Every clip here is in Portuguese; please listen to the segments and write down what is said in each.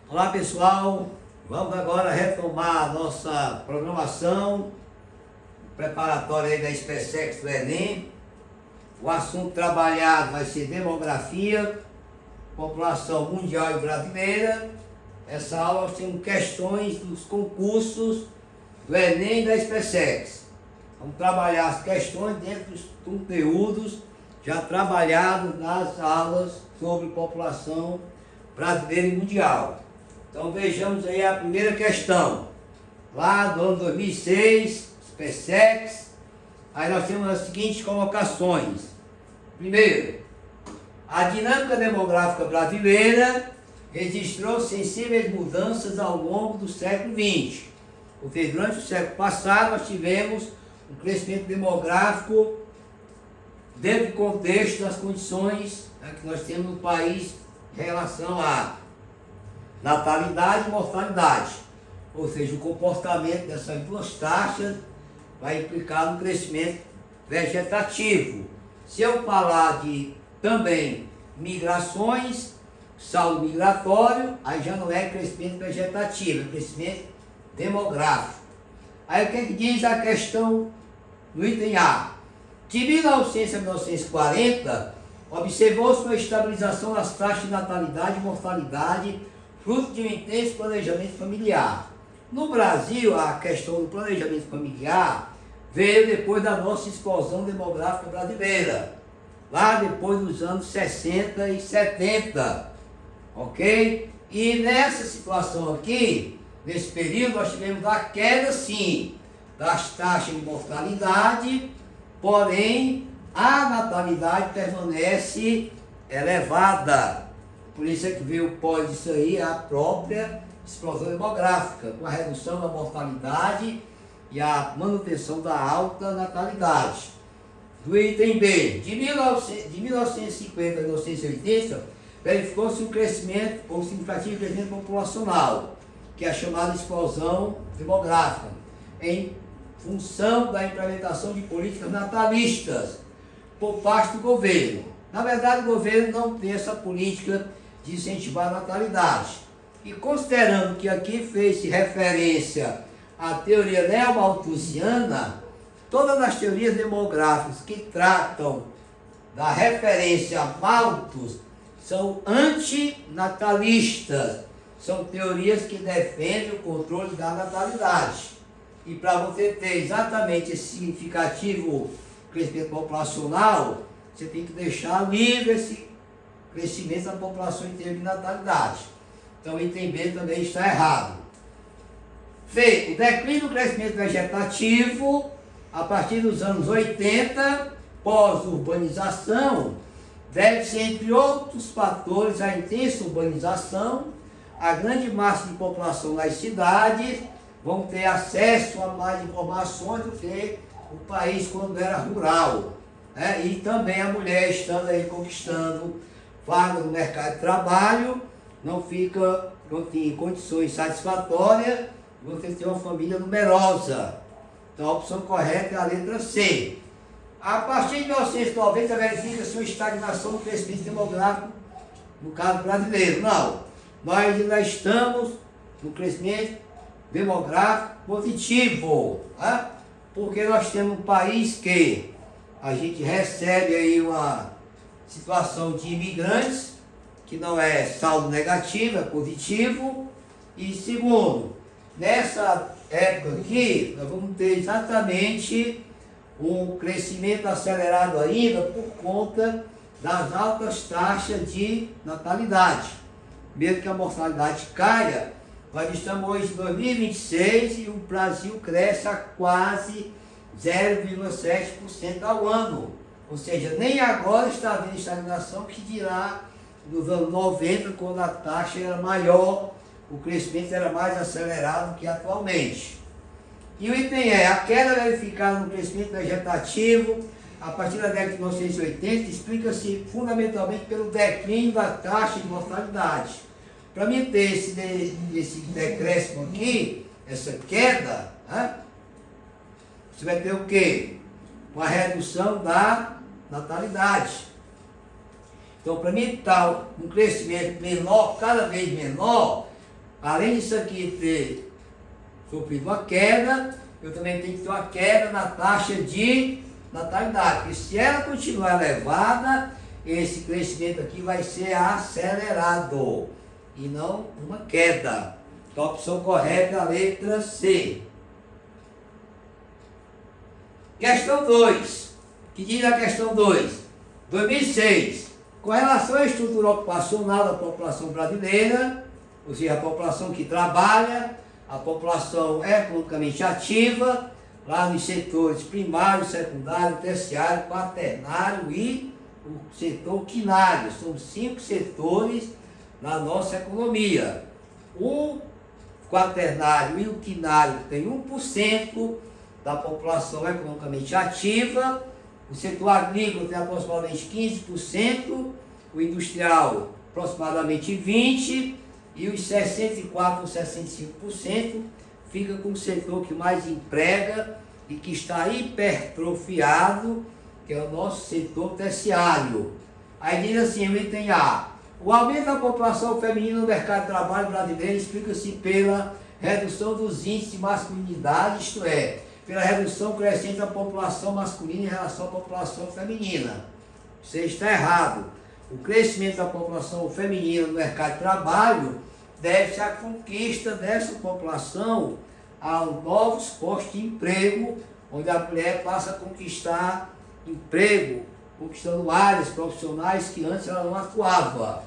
Olá pessoal, vamos agora retomar a nossa programação preparatória aí da SpaceX do Enem. O assunto trabalhado vai ser demografia, população mundial e brasileira. Essa aula nós temos questões dos concursos do Enem e da SpaceX. Vamos trabalhar as questões dentro dos conteúdos já trabalhados nas aulas sobre população brasileira e mundial. Então vejamos aí a primeira questão, lá do ano 2006, SpaceX. Aí nós temos as seguintes colocações. Primeiro, a dinâmica demográfica brasileira registrou sensíveis mudanças ao longo do século XX. Ou seja, durante o século passado nós tivemos um crescimento demográfico dentro do contexto das condições que nós temos no país em relação a natalidade e mortalidade. Ou seja, o comportamento dessas duas taxas vai implicar no crescimento vegetativo. Se eu falar de também migrações, saldo migratório, aí já não é crescimento vegetativo, é crescimento demográfico. Aí o que diz a questão no item A? De 1900 a 1940, observou-se uma estabilização das taxas de natalidade e mortalidade, fruto de um intenso planejamento familiar. No Brasil, a questão do planejamento familiar veio depois da nossa explosão demográfica brasileira, lá depois dos anos 60 e 70, ok? E nessa situação aqui, nesse período, nós tivemos a queda, sim, das taxas de mortalidade, porém, a natalidade permanece elevada. Por isso é que veio pós isso aí a própria explosão demográfica, com a redução da mortalidade e a manutenção da alta natalidade. Do item B, de 1950 a 1980, verificou-se um crescimento, ou significativo crescimento populacional, que é a chamada explosão demográfica, em função da implementação de políticas natalistas por parte do governo. Na verdade, o governo não tem essa política de incentivar a natalidade. E considerando que aqui fez-se referência à teoria neo-malthusiana, todas as teorias demográficas que tratam da referência a Malthus são antinatalistas, são teorias que defendem o controle da natalidade. E para você ter exatamente esse significativo crescimento populacional, você tem que deixar livre esse crescimento da população em termos de natalidade. Então o item B também está errado. C. O declínio do crescimento vegetativo a partir dos anos 80, pós-urbanização, deve-se, entre outros fatores, à intensa urbanização, a grande massa de população nas cidades vão ter acesso a mais informações do que o país quando era rural. E também a mulher estando aí conquistando vaga no mercado de trabalho, não tem condições satisfatórias, você tem uma família numerosa. Então a opção correta é a letra C. A partir de 1990 verifica-se uma estagnação no crescimento demográfico, no caso brasileiro. Não, nós ainda estamos no crescimento demográfico positivo, porque nós temos um país que a gente recebe aí uma situação de imigrantes, que não é saldo negativo, é positivo. E segundo, nessa época aqui, nós vamos ter exatamente um crescimento acelerado ainda por conta das altas taxas de natalidade. Mesmo que a mortalidade caia, nós estamos hoje em 2026 e o Brasil cresce a quase 0,7% ao ano. Ou seja, nem agora está havendo estagnação, que dirá nos anos 90, quando a taxa era maior, o crescimento era mais acelerado que atualmente. E o item é, a queda verificada no crescimento vegetativo a partir da década de 1980 explica-se fundamentalmente pelo declínio da taxa de mortalidade. Para mim ter esse decréscimo aqui, essa queda, você vai ter o quê? Uma redução da natalidade. Então, para mim estar um crescimento menor, cada vez menor, além disso aqui ter sofrido uma queda, eu também tenho que ter uma queda na taxa de natalidade, porque se ela continuar elevada, esse crescimento aqui vai ser acelerado e não uma queda. Então a opção correta é a letra C. Questão 2. Que diz a questão 2? 2006. Com relação à estrutura ocupacional da população brasileira, ou seja, a população que trabalha, a população economicamente ativa, lá nos setores primário, secundário, terciário, quaternário e o setor quinário. São 5 setores na nossa economia. O quaternário e o quinário tem 1% da população economicamente ativa, o setor agrícola tem aproximadamente 15%, o industrial aproximadamente 20%, e os 64% ou 65% fica com o setor que mais emprega e que está hipertrofiado, que é o nosso setor terciário. Aí diz assim, o item A: o aumento da população feminina no mercado de trabalho brasileiro explica-se pela redução dos índices de masculinidade, isto é, pela redução crescente da população masculina em relação à população feminina. Você está errado. O crescimento da população feminina no mercado de trabalho deve-se à conquista dessa população a novos postos de emprego, onde a mulher passa a conquistar emprego, conquistando áreas profissionais que antes ela não atuava.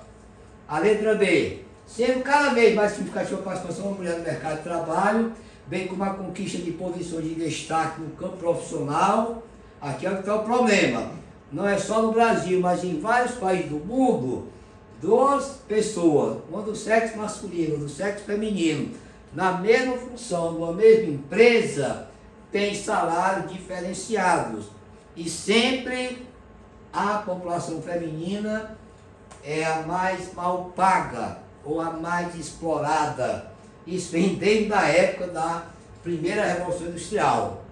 A letra B: sendo cada vez mais significativa a participação da mulher no mercado de trabalho, bem como a conquista de posições de destaque no campo profissional. Aqui é o que está o problema. Não é só no Brasil, mas em vários países do mundo, 2 pessoas, uma do sexo masculino, do sexo feminino, na mesma função, numa mesma empresa, tem salários diferenciados. E sempre a população feminina é a mais mal paga ou a mais explorada. Isso vem desde a época da primeira Revolução Industrial.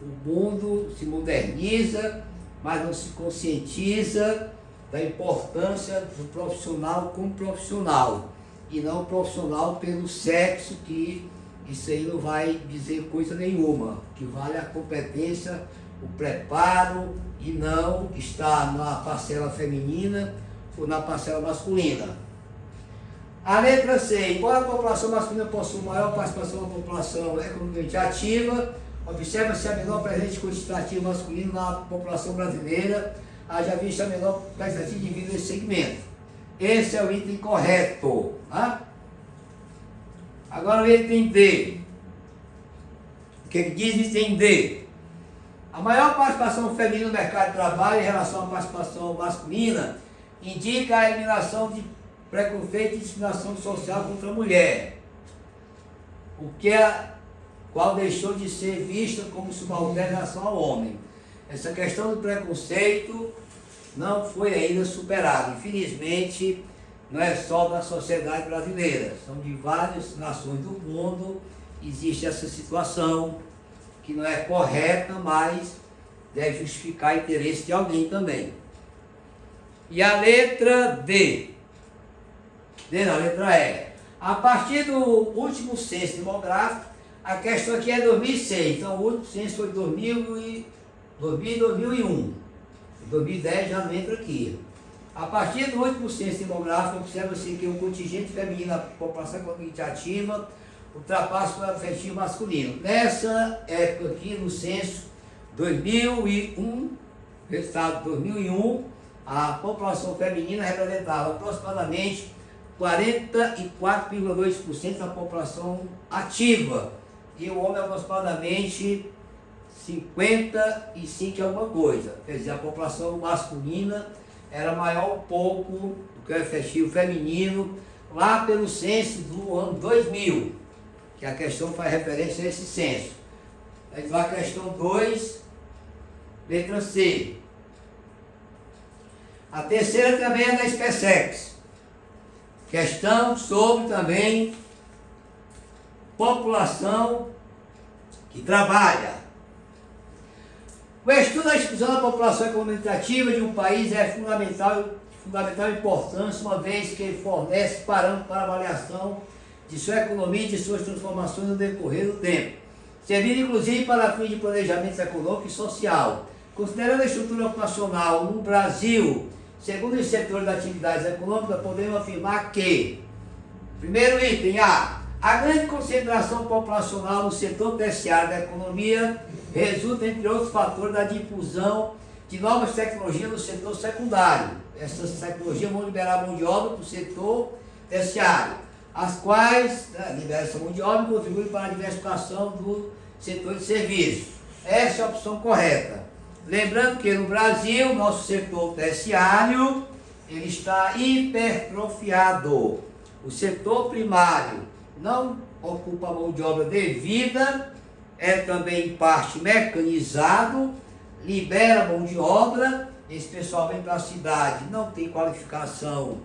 O mundo se moderniza, mas não se conscientiza da importância do profissional como profissional, e não profissional pelo sexo, que isso aí não vai dizer coisa nenhuma, que vale a competência, o preparo, e não estar na parcela feminina ou na parcela masculina. A letra C: embora a população masculina possua maior participação da população economicamente ativa, observa-se a menor presença quantitativa masculina na população brasileira, haja vista a menor quantidade de indivíduos nesse segmento. Esse é o item correto. Tá? Agora o item D. O que diz o item D? A maior participação feminina no mercado de trabalho em relação à participação masculina indica a eliminação de preconceito e discriminação social contra a mulher, qual deixou de ser vista como subalterna em relação ao homem. Essa questão do preconceito não foi ainda superada. Infelizmente, não é só da sociedade brasileira, são de várias nações do mundo, existe essa situação que não é correta, mas deve justificar o interesse de alguém também. E a letra D. A letra E. A partir do último censo demográfico, a questão aqui é 2006, então o último censo foi 2000 e 2001. 2010 já não entra aqui. A partir do último censo demográfico, observa-se que o contingente feminino da população economicamente ativa ultrapassa o efetivo masculino. Nessa época aqui, no censo 2001, resultado 2001, a população feminina representava aproximadamente 44,2% da população ativa, e o homem aproximadamente 55 alguma coisa. Quer dizer, a população masculina era maior um pouco do que o efetivo feminino, lá pelo censo do ano 2000, que a questão faz referência a esse censo. Então a questão 2, letra C. A terceira também é da SpaceX. Questão sobre também população que trabalha. O estudo da exclusão da população economicamente ativa de um país é de fundamental importância, uma vez que ele fornece parâmetros para avaliação de sua economia e de suas transformações no decorrer do tempo, servindo inclusive para fins de planejamento econômico e social. Considerando a estrutura ocupacional no Brasil, segundo os setores das atividades econômicas, podemos afirmar que, primeiro item, a grande concentração populacional no setor terciário da economia resulta, entre outros fatores, da difusão de novas tecnologias no setor secundário. Essas tecnologias vão liberar mão de obra para o setor terciário, as quais liberam essa mão de obra e contribuem para a diversificação do setor de serviços. Essa é a opção correta. Lembrando que no Brasil, nosso setor terciário, ele está hipertrofiado. O setor primário não ocupa a mão de obra devida, é também em parte mecanizado, libera mão de obra, esse pessoal vem para a cidade, não tem qualificação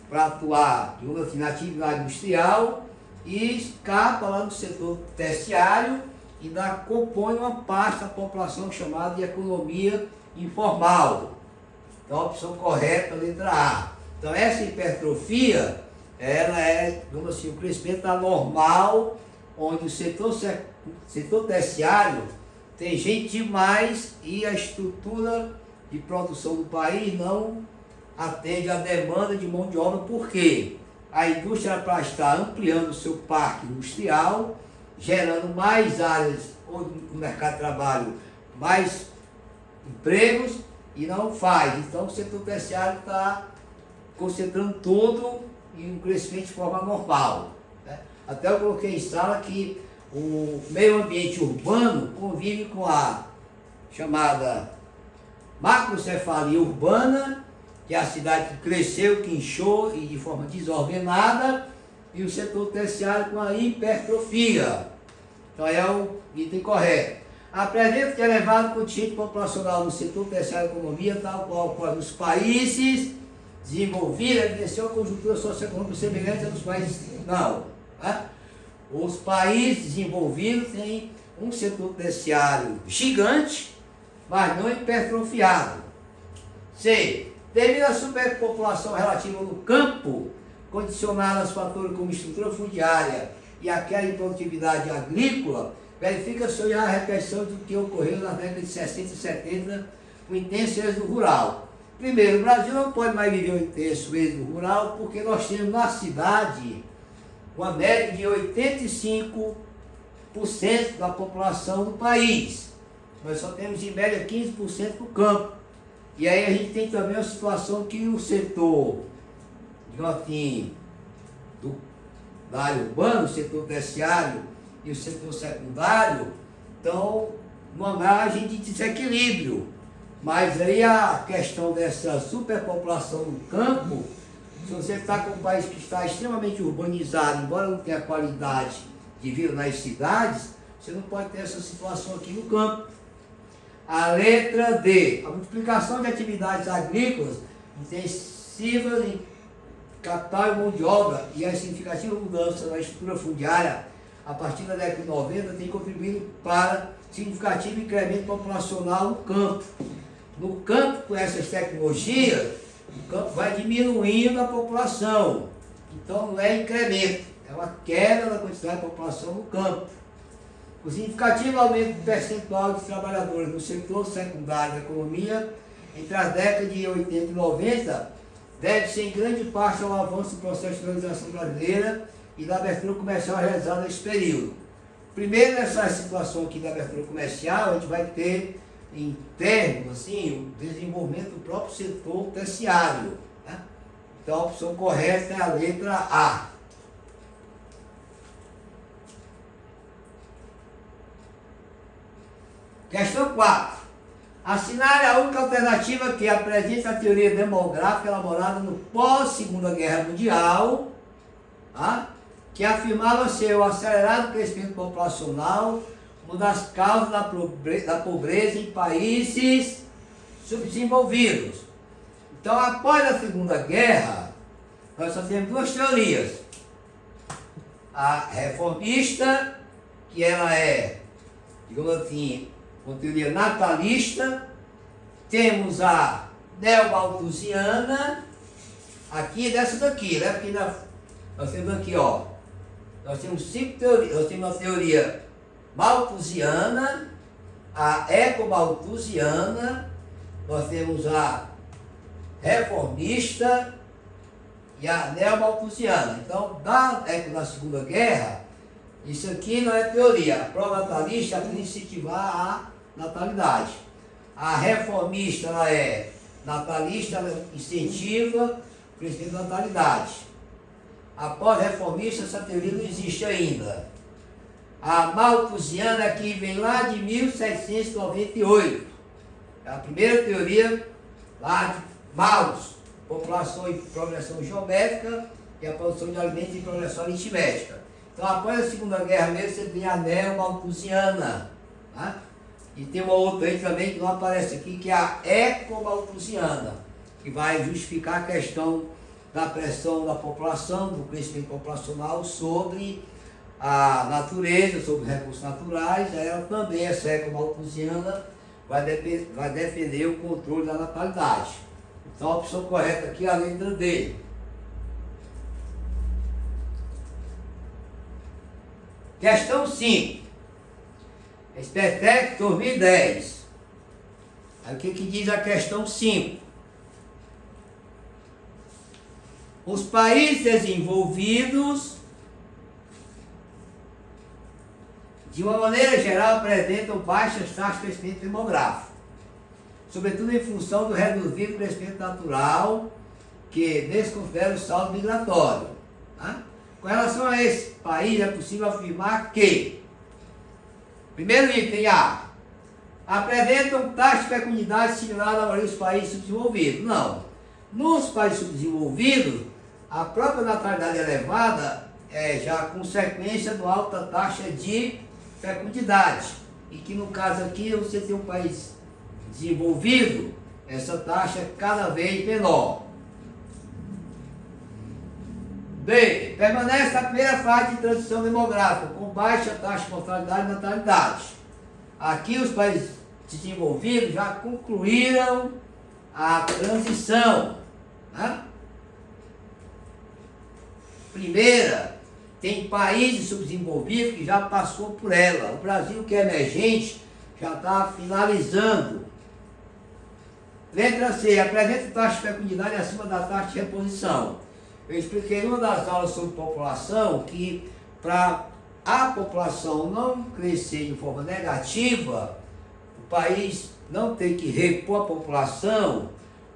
para atuar na atividade industrial e escapa lá no setor terciário e compõe uma parte da população chamada de economia informal. Então a opção correta, letra A. Então essa hipertrofia, ela é, digamos assim, o crescimento anormal, onde o setor terciário tem gente demais e a estrutura de produção do país não atende à demanda de mão de obra, porque a indústria para estar ampliando o seu parque industrial, gerando mais áreas no mercado de trabalho, mais empregos, e não faz. Então o setor terciário está concentrando tudo em um crescimento de forma normal, né? Até eu coloquei em sala que o meio ambiente urbano convive com a chamada macrocefalia urbana, que é a cidade que cresceu, que inchou e de forma desordenada, e o setor terciário com a hipertrofia. Então é o item correto. Apresenta que elevado contingente populacional no setor terciário da economia, tal qual ocorre nos países desenvolvidos, evidenciou a conjuntura socioeconômica semelhante aos países não. Né? Os países desenvolvidos têm um setor terciário gigante, mas não hipertrofiado. C. Devido à superpopulação relativa no campo, condicionada aos fatores como estrutura fundiária e a queda em produtividade agrícola, verifica-se a repetição do que ocorreu nas décadas de 60 e 70 com intenso êxodo rural. Primeiro, o Brasil não pode mais viver um intenso êxodo rural porque nós temos na cidade uma média de 85% da população do país. Nós só temos em média 15% do campo. E aí a gente tem também a situação que o setor, digamos assim, da área urbana, o setor terciário e o setor secundário estão numa margem de desequilíbrio. Mas aí a questão dessa superpopulação no campo, se você está com um país que está extremamente urbanizado, embora não tenha qualidade de vida nas cidades, você não pode ter essa situação aqui no campo. A letra D, a multiplicação de atividades agrícolas intensivas em capital e mão de obra e a significativa mudança na estrutura fundiária a partir da década de 90 tem contribuído para significativo incremento populacional no campo. No campo, com essas tecnologias, o campo vai diminuindo a população. Então não é incremento, é uma queda da quantidade de população no campo. O significativo aumento do percentual de trabalhadores no setor secundário da economia entre as décadas de 80 e 90 deve-se em grande parte ao avanço do processo de industrialização brasileira e da abertura comercial realizada nesse período. Primeiro, nessa situação aqui da abertura comercial, a gente vai ter, em termos, assim, o desenvolvimento do próprio setor terciário. Né? Então, a opção correta é a letra A. Questão 4. Assinale a única alternativa que apresenta a teoria demográfica elaborada no pós-Segunda Guerra Mundial, tá? Que afirmava ser o acelerado crescimento populacional uma das causas da pobreza em países subdesenvolvidos. Então, após a Segunda Guerra, nós só temos duas teorias. A reformista, que ela é, digamos assim, uma teoria natalista. Temos a neomalthusiana, aqui dessa daqui, né? Porque nós temos aqui, ó, Nós temos 5 teorias. Nós temos a teoria malthusiana, a ecomalthusiana, nós temos a reformista e a neomalthusiana. Então, da Segunda Guerra, isso aqui não é teoria. A pró-natalista é para incentivar a natalidade. A reformista, ela é natalista, ela incentiva o crescimento da natalidade. A pós-reformista, essa teoria não existe ainda. A malthusiana aqui vem lá de 1798. É a primeira teoria lá de Malthus, população e progressão geométrica e a produção de alimentos e progressão aritmética. Então, após a Segunda Guerra mesmo, você tem a neomalthusiana. Tá? E tem uma outra aí também que não aparece aqui, que é a ecomalthusiana, que vai justificar a questão da pressão da população, do crescimento populacional sobre a natureza, sobre os recursos naturais. Ela também, essa ecomalthusiana, vai defender o controle da natalidade. Então, a opção correta aqui é a letra D. Questão 5. SPTEC 2010. Aí o que diz a questão 5? Os países desenvolvidos, de uma maneira geral, apresentam baixas taxas de crescimento demográfico, sobretudo em função do reduzido crescimento natural, que desconsidera o saldo migratório. Tá? Com relação a esse país, é possível afirmar que, primeiro item A, apresentam taxa de fecundidade similar à maioria dos países subdesenvolvidos. Não. Nos países subdesenvolvidos, a própria natalidade elevada é já consequência de uma alta taxa de fecundidade. E que no caso aqui, você tem um país desenvolvido, essa taxa é cada vez menor. B. Permanece na primeira fase de transição demográfica, com baixa taxa de mortalidade e natalidade. Aqui os países desenvolvidos já concluíram a transição. Né? Primeira, tem países subdesenvolvidos que já passou por ela. O Brasil, que é emergente, já está finalizando. Letra C. Apresenta taxa de fecundidade acima da taxa de reposição. Eu expliquei em uma das aulas sobre população que para a população não crescer de forma negativa, o país não tem que repor a população,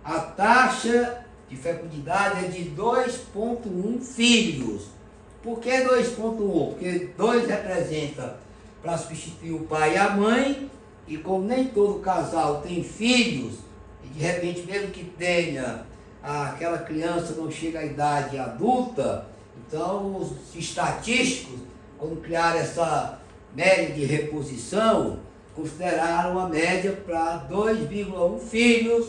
a taxa de fecundidade é de 2,1 filhos. Por que 2,1? Porque 2 representa para substituir o pai e a mãe, e como nem todo casal tem filhos, e de repente mesmo que tenha, aquela criança não chega à idade adulta, então os estatísticos, quando criaram essa média de reposição, consideraram a média para 2,1 filhos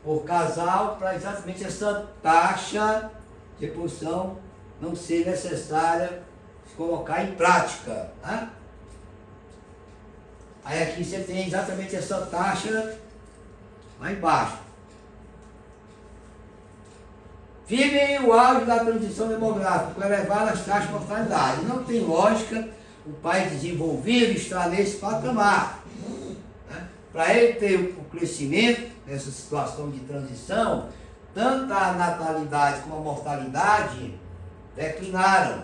por casal, para exatamente essa taxa de reposição não ser necessária se colocar em prática. Né? Aí aqui você tem exatamente essa taxa lá embaixo. Vivem o auge da transição demográfica, com elevadas taxas de mortalidade. Não tem lógica o país desenvolvido estar nesse patamar. Né? Para ele ter o crescimento nessa situação de transição, tanto a natalidade como a mortalidade declinaram.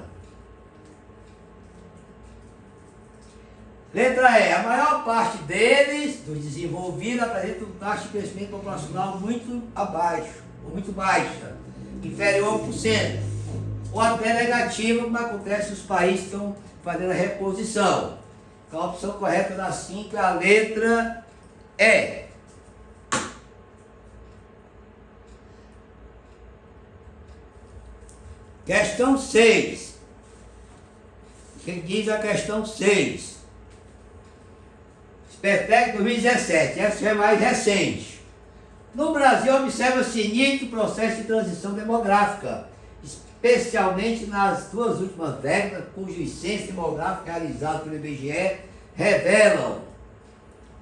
Letra E. A maior parte deles, dos desenvolvidos, apresentam taxa de crescimento populacional muito abaixo, ou muito baixa, inferior a 1%, ou até negativa, como acontece nos países que estão fazendo a reposição. Então a opção correta da 5 é a letra E. Questão 6. O que diz a questão 6? SPTEC 2017, essa é mais recente. No Brasil, observa-se nítido processo de transição demográfica, especialmente nas 2 últimas décadas, cujos censos demográficos realizados pelo IBGE revelam.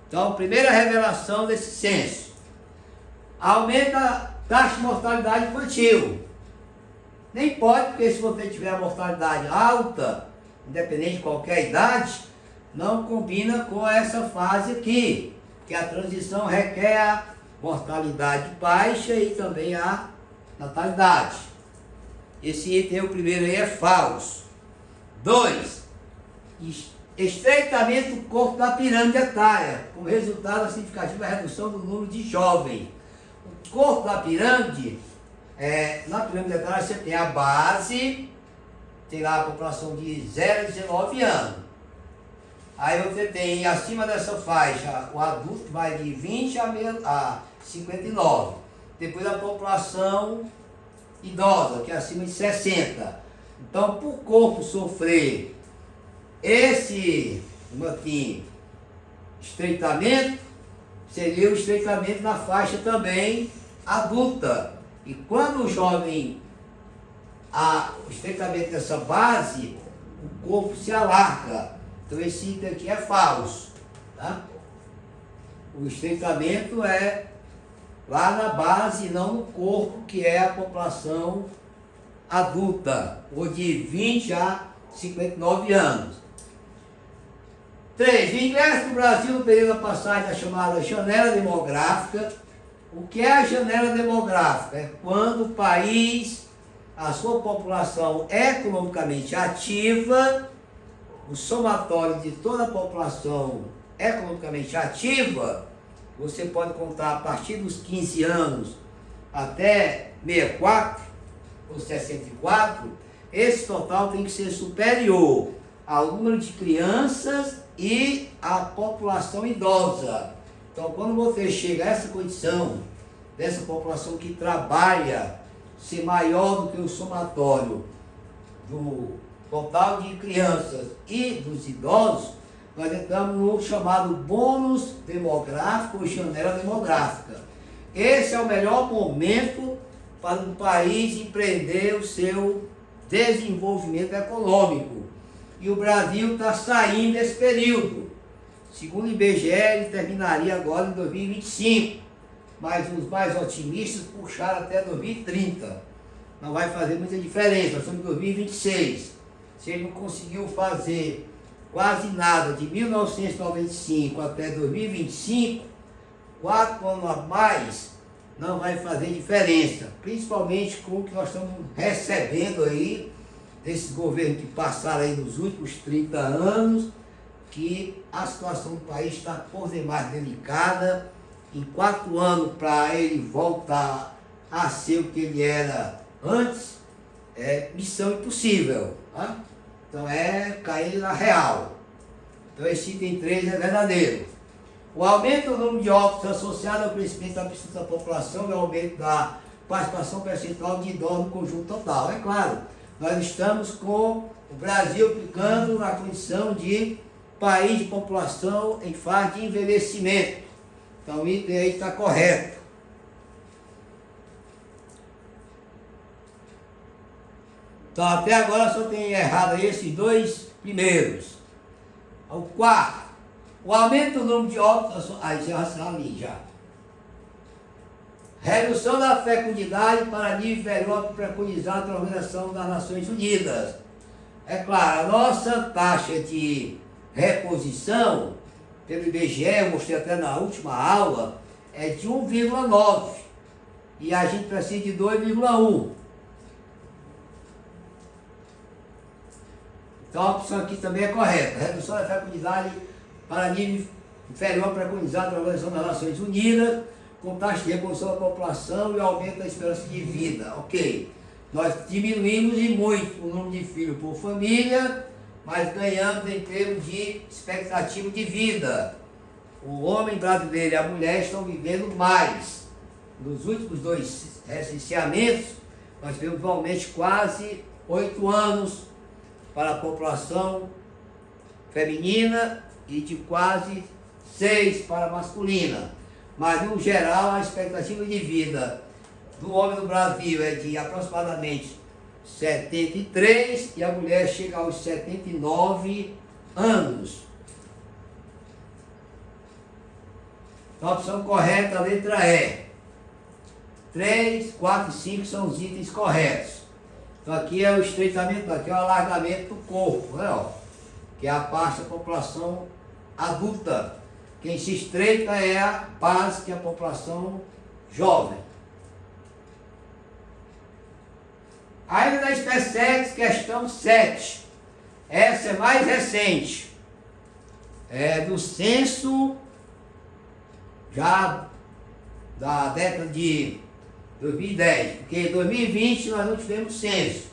Então, primeira revelação desse censo: aumenta a taxa de mortalidade infantil. Nem pode, porque se você tiver a mortalidade alta, independente de qualquer idade, não combina com essa fase aqui, que a transição requer a mortalidade baixa e também a natalidade. Esse item, o primeiro aí, é falso. 2. Estreitamento do corpo da pirâmide etária, com resultado significativo a redução do número de jovens. O corpo da pirâmide, na pirâmide etária você tem a base, tem lá a população de 0 a 19 anos. Aí você tem acima dessa faixa o adulto que vai de 20 a 59. Depois a população idosa, que é acima de 60. Então, para o corpo sofrer esse estreitamento, seria o estreitamento na faixa também adulta. E quando o jovem, o estreitamento dessa base, o corpo se alarga. Então esse item aqui é falso. Tá? O estreitamento é lá na base, não no corpo, que é a população adulta, ou de 20 a 59 anos. 3. O ingresso do Brasil no período da passagem da chamada janela demográfica. O que é a janela demográfica? É quando o país, a sua população economicamente ativa, o somatório de toda a população economicamente ativa, você pode contar a partir dos 15 anos até 64 ou 64, esse total tem que ser superior ao número de crianças e à população idosa. Então, quando você chega a essa condição, dessa população que trabalha, ser maior do que o somatório do total de crianças e dos idosos, nós entramos no chamado bônus demográfico ou janela demográfica. Esse é o melhor momento para um país empreender o seu desenvolvimento econômico. E o Brasil está saindo desse período. Segundo o IBGE, ele terminaria agora em 2025. Mas os mais otimistas puxaram até 2030. Não vai fazer muita diferença, nós estamos em 2026. Se ele não conseguiu fazer quase nada de 1995 até 2025, 4 anos a mais, não vai fazer diferença. Principalmente com o que nós estamos recebendo aí, desses governos que passaram aí nos últimos 30 anos, que a situação do país está por demais delicada. Em 4 anos, para ele voltar a ser o que ele era antes, é missão impossível. Tá? Então é cair na real. Então esse item 3 é verdadeiro. O aumento do número de óbitos associado ao crescimento da pesquisa da população e ao aumento da participação percentual de idosos no conjunto total. É claro, nós estamos com o Brasil ficando na condição de país de população em fase de envelhecimento. Então o item aí está correto. Então até agora só tem errado esses 2 primeiros. O 4. O aumento do número de óbitos, aí já ali já. Redução da fecundidade para nível inferior preconizado pela Organização das Nações Unidas. É claro, a nossa taxa de reposição, pelo IBGE, eu mostrei até na última aula, é de 1,9. E a gente precisa de 2,1. Então a opção aqui também é correta. Redução da fecundidade para nível inferior preconizado pela Organização das Nações Unidas, com taxa de reposição da população e aumento da esperança de vida. Ok. Nós diminuímos e muito o número de filhos por família, mas ganhamos em termos de expectativa de vida. O homem brasileiro e a mulher estão vivendo mais. Nos últimos 2 recenseamentos, nós tivemos atualmente quase 8 anos para a população feminina e de quase 6 para a masculina. Mas, no geral, a expectativa de vida do homem no Brasil é de aproximadamente 73 e a mulher chega aos 79 anos. Então, a opção correta, a letra E. 3, 4 e 5 são os itens corretos. Então aqui é o estreitamento, aqui é o alargamento do corpo, né, ó, que é a parte da população adulta. Quem se estreita é a base, que é a população jovem. Ainda da SpaceX, questão 7. Essa é mais recente. É do censo já da década de 2010, porque em 2020 nós não tivemos censo.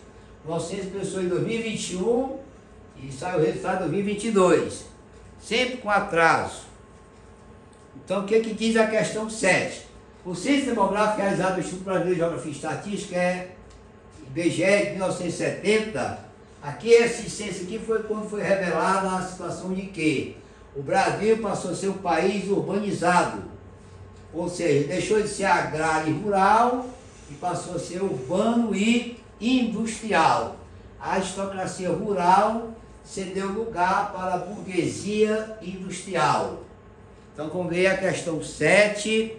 O nosso censo começou em 2021 e saiu o resultado em 2022, sempre com atraso. Então o que diz a questão 7? O censo demográfico realizado no Instituto Brasileiro de Geografia e Estatística é IBGE de 1970. Aqui esse censo aqui foi quando foi revelada a situação de que o Brasil passou a ser um país urbanizado, ou seja, deixou de ser agrário e rural e passou a ser urbano e industrial. A aristocracia rural cedeu lugar para a burguesia industrial. Então vamos ver a questão 7,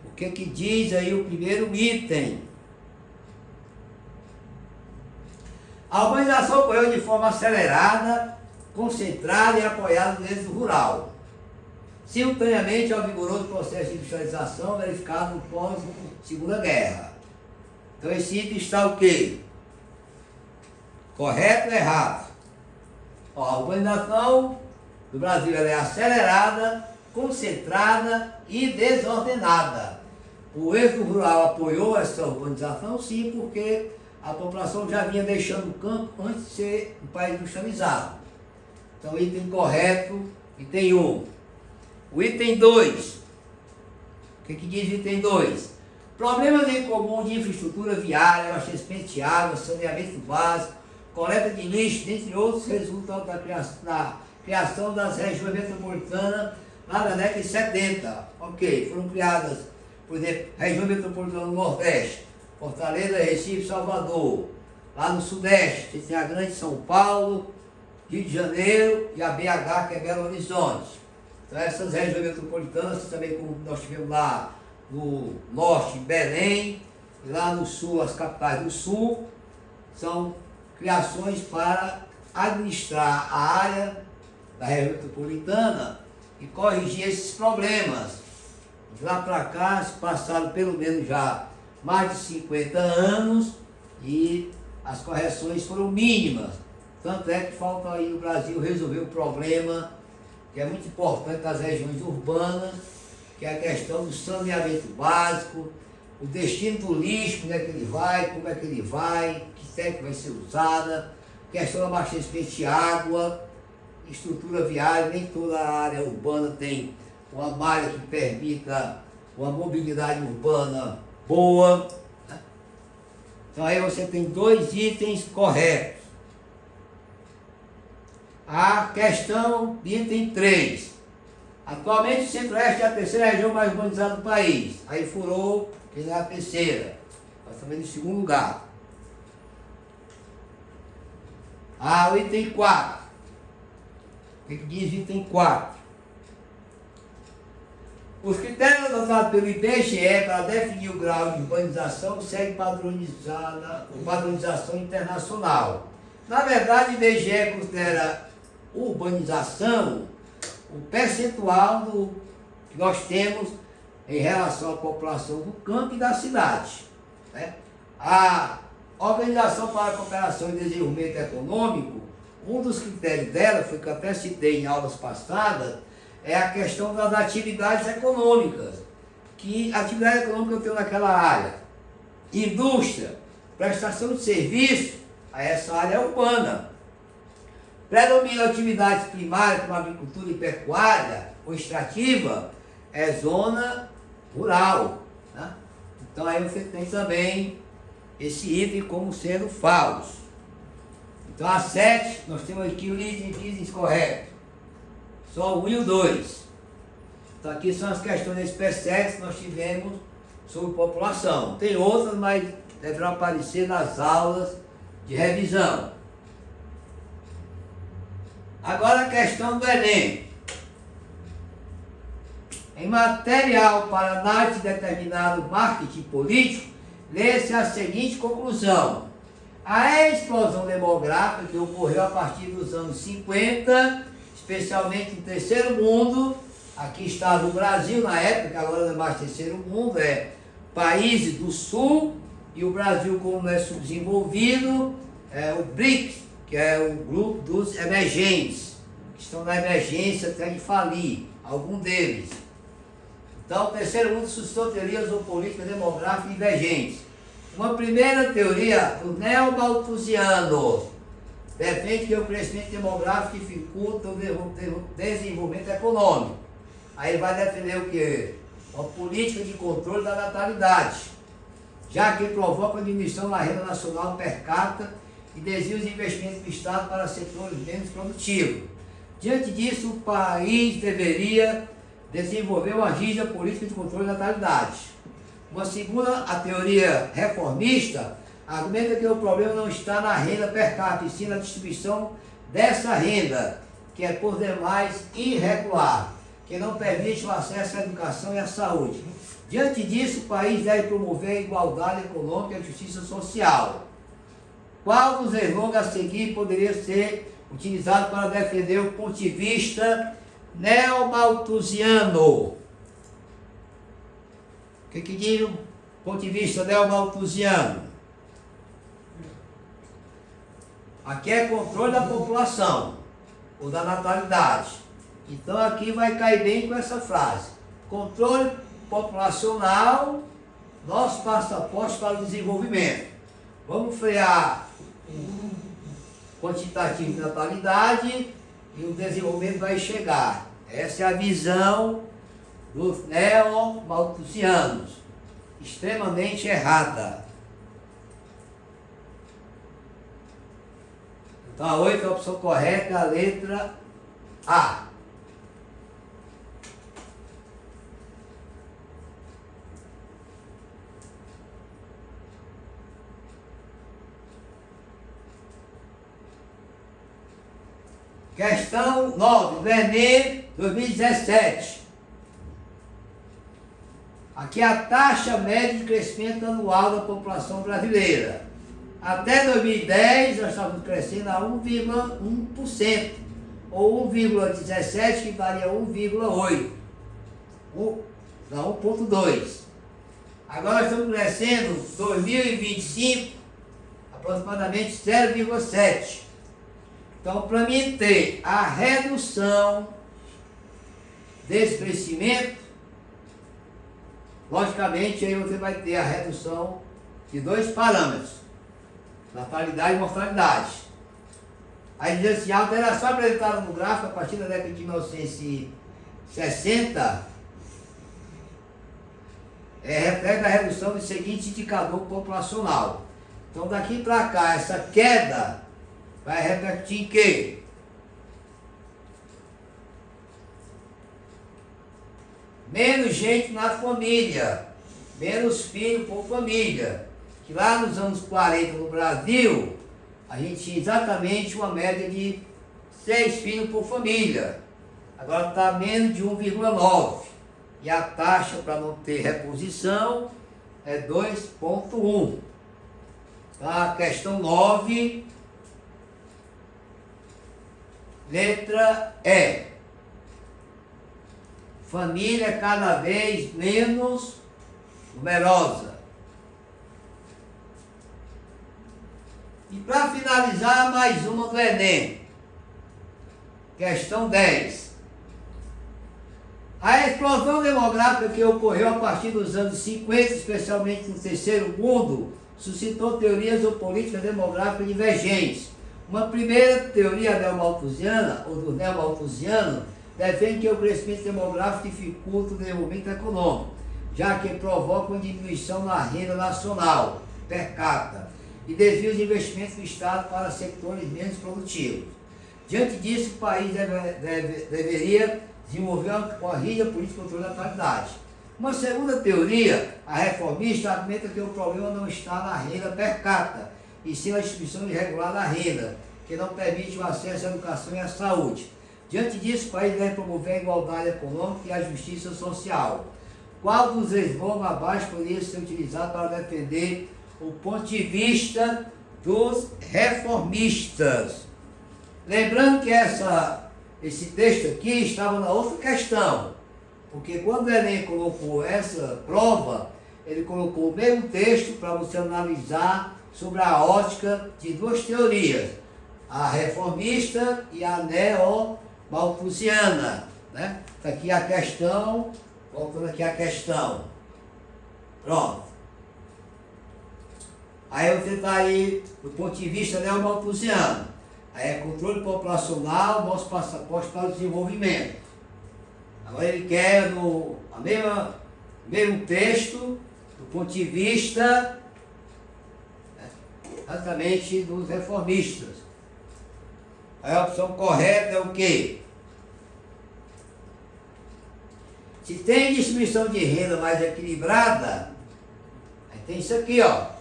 o que diz aí o primeiro item. A urbanização ocorreu de forma acelerada, concentrada e apoiada no êxito rural, simultaneamente ao vigoroso processo de industrialização verificado no pós-Segunda Guerra. Então esse item está o quê? Correto ou errado? Ó, a urbanização do Brasil ela é acelerada, concentrada e desordenada. O êxodo rural apoiou essa urbanização, sim, porque a população já vinha deixando o campo antes de ser um país industrializado. Então, item correto, item 1. O item 2. O que diz o item 2? Problemas em comum de infraestrutura viária, abastecimento de água, saneamento básico, coleta de lixo, dentre outros, resultam da criação das regiões metropolitanas lá na década de 70. Ok, foram criadas, por exemplo, a região metropolitana do Nordeste, Fortaleza, Recife, Salvador. Lá no Sudeste, você tem a Grande São Paulo, Rio de Janeiro e a BH, que é Belo Horizonte. Então essas regiões metropolitanas, também como nós tivemos lá no Norte, Belém, e lá no Sul, as capitais do Sul, são criações para administrar a área da região metropolitana e corrigir esses problemas. De lá para cá, se passaram pelo menos já mais de 50 anos e as correções foram mínimas. Tanto é que falta aí no Brasil resolver o problema que é muito importante das regiões urbanas, que é a questão do saneamento básico, o destino do lixo, onde é que ele vai, como é que ele vai, que técnica vai ser usada, questão do abastecimento de água, estrutura viária. Nem toda a área urbana tem uma malha que permita uma mobilidade urbana boa. Então aí você tem 2 itens corretos. A questão item 3. Atualmente o Centro-Oeste é a terceira região mais urbanizada do país. Aí furou, que não é a terceira, mas também no segundo lugar. O item 4. O que diz o item 4? Os critérios adotados pelo IBGE para definir o grau de urbanização seguem padronização internacional. Na verdade, o IBGE considera urbanização o percentual que nós temos em relação à população do campo e da cidade, né? A Organização para a Cooperação e Desenvolvimento Econômico, um dos critérios dela, foi que eu até citei em aulas passadas, é a questão das atividades econômicas. Que atividade econômica eu tenho naquela área? Indústria, prestação de serviço, a essa área urbana. Predomina atividades primárias como agricultura e pecuária ou extrativa, é zona rural, né? Então aí você tem também esse item como sendo falso. Então a 7, nós temos aqui os itens corretos. Só o 1 e o 2. Então aqui são as questões especiais que nós tivemos sobre população. Tem outras, mas deverão aparecer nas aulas de revisão. Agora a questão do Enem. Em material para análise de determinado marketing político, lê-se a seguinte conclusão. A explosão demográfica que ocorreu a partir dos anos 50, especialmente no terceiro mundo, aqui está no Brasil, na época, agora não é mais terceiro mundo, é países do sul, e o Brasil, como não é subdesenvolvido, é o BRICS, que é o grupo dos emergentes, que estão na emergência até de falir, algum deles. Então, o terceiro mundo suscitou teorias ou políticas demográficas divergentes. Uma primeira teoria, o neomalthusiano, defende que o crescimento demográfico dificulta o desenvolvimento econômico. Aí ele vai defender o quê? Uma política de controle da natalidade, já que provoca a diminuição na renda nacional per capita e desvia os investimentos do Estado para setores menos produtivos. Diante disso, o país deveria desenvolver uma rígida política de controle da natalidade. Uma segunda, a teoria reformista, argumenta que o problema não está na renda per capita, e sim na distribuição dessa renda, que é por demais irregular, que não permite o acesso à educação e à saúde. Diante disso, o país deve promover a igualdade econômica e a justiça social. Qual dos slogans a seguir poderia ser utilizado para defender o ponto de vista neomalthusiano? O que diz o ponto de vista neomalthusiano? Aqui é controle da população, ou da natalidade. Então aqui vai cair bem com essa frase. Controle populacional, nosso passaporte para o desenvolvimento. Vamos frear o quantitativo de natalidade e o desenvolvimento vai chegar. Essa é a visão dos neomalthusianos, extremamente errada. Então a 8 é a opção correta, a letra A. Questão 9, do Enem 2017. Aqui é a taxa média de crescimento anual da população brasileira. Até 2010, nós estávamos crescendo a 1,1%, ou 1,17%, que varia 1,8%. Não, 1,2%. Agora nós estamos crescendo, 2025, aproximadamente 0,7%. Então, para mim ter a redução desse crescimento, logicamente aí você vai ter a redução de dois parâmetros, natalidade e mortalidade. Aí diz assim, a alteração apresentada no gráfico a partir da década de 1960 reflete a redução do seguinte indicador populacional. Então, daqui para cá, essa queda vai repercutir em quê? Menos gente na família, menos filhos por família. Que lá nos anos 40 no Brasil, a gente tinha exatamente uma média de 6 filhos por família. Agora está menos de 1,9. E a taxa para não ter reposição é 2,1. A questão 9, letra E. Família cada vez menos numerosa. E para finalizar, mais uma do Enem. Questão 10. A explosão demográfica que ocorreu a partir dos anos 50, especialmente no terceiro mundo, suscitou teorias ou políticas demográficas divergentes. Uma primeira teoria neomalthusiana, ou do neomalthusiano, defende que o crescimento demográfico dificulta o desenvolvimento econômico, já que provoca uma diminuição na renda nacional per capita e desvia os investimentos do Estado para setores menos produtivos. Diante disso, o país deveria desenvolver uma rígida política de controle da natalidade. Uma segunda teoria, a reformista, argumenta que o problema não está na renda per capita, e sim na distribuição irregular da renda, que não permite o acesso à educação e à saúde. Diante disso, o país deve promover a igualdade econômica e a justiça social. Qual dos slogans abaixo poderia ser utilizado para defender o ponto de vista dos reformistas. Lembrando que esse texto aqui estava na outra questão, porque quando o Enem colocou essa prova, ele colocou o mesmo texto para você analisar sobre a ótica de duas teorias, a reformista e a neo-malthusiana, né? Está aqui a questão, voltando aqui a questão. Pronto. Aí você está aí do ponto de vista neo-malthusiano. Aí é controle populacional, nosso passaporte para o desenvolvimento. Agora ele quer mesmo texto do ponto de vista exatamente dos reformistas. Aí a opção correta é o quê? Se tem distribuição de renda mais equilibrada, aí tem isso aqui, ó.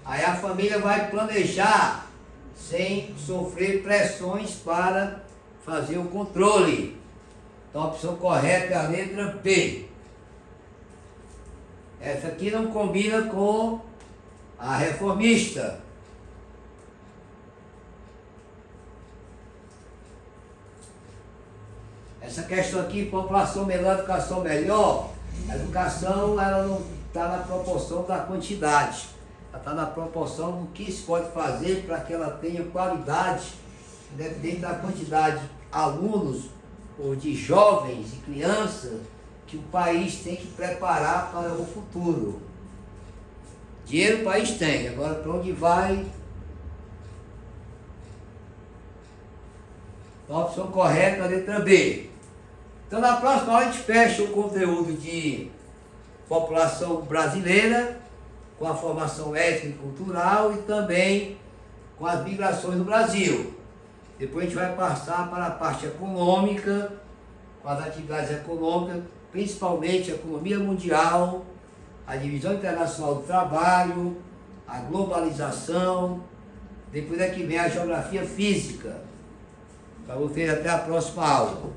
Aí a família vai planejar sem sofrer pressões para fazer o controle. Então a opção correta é a letra B. Essa aqui não combina com a reformista. Essa questão aqui, população melhor, educação melhor, a educação ela não está na proporção da quantidade, ela está na proporção do que se pode fazer para que ela tenha qualidade, independente da quantidade de alunos ou de jovens e crianças que o país tem que preparar para o futuro. Dinheiro o país tem, agora para onde vai? Então, a opção correta é a letra B. Então, na próxima aula a gente fecha o conteúdo de população brasileira, com a formação étnica e cultural e também com as migrações no Brasil. Depois a gente vai passar para a parte econômica, com as atividades econômicas, principalmente a economia mundial, a divisão internacional do trabalho, a globalização. Depois é que vem a geografia física. Para vocês, até a próxima aula.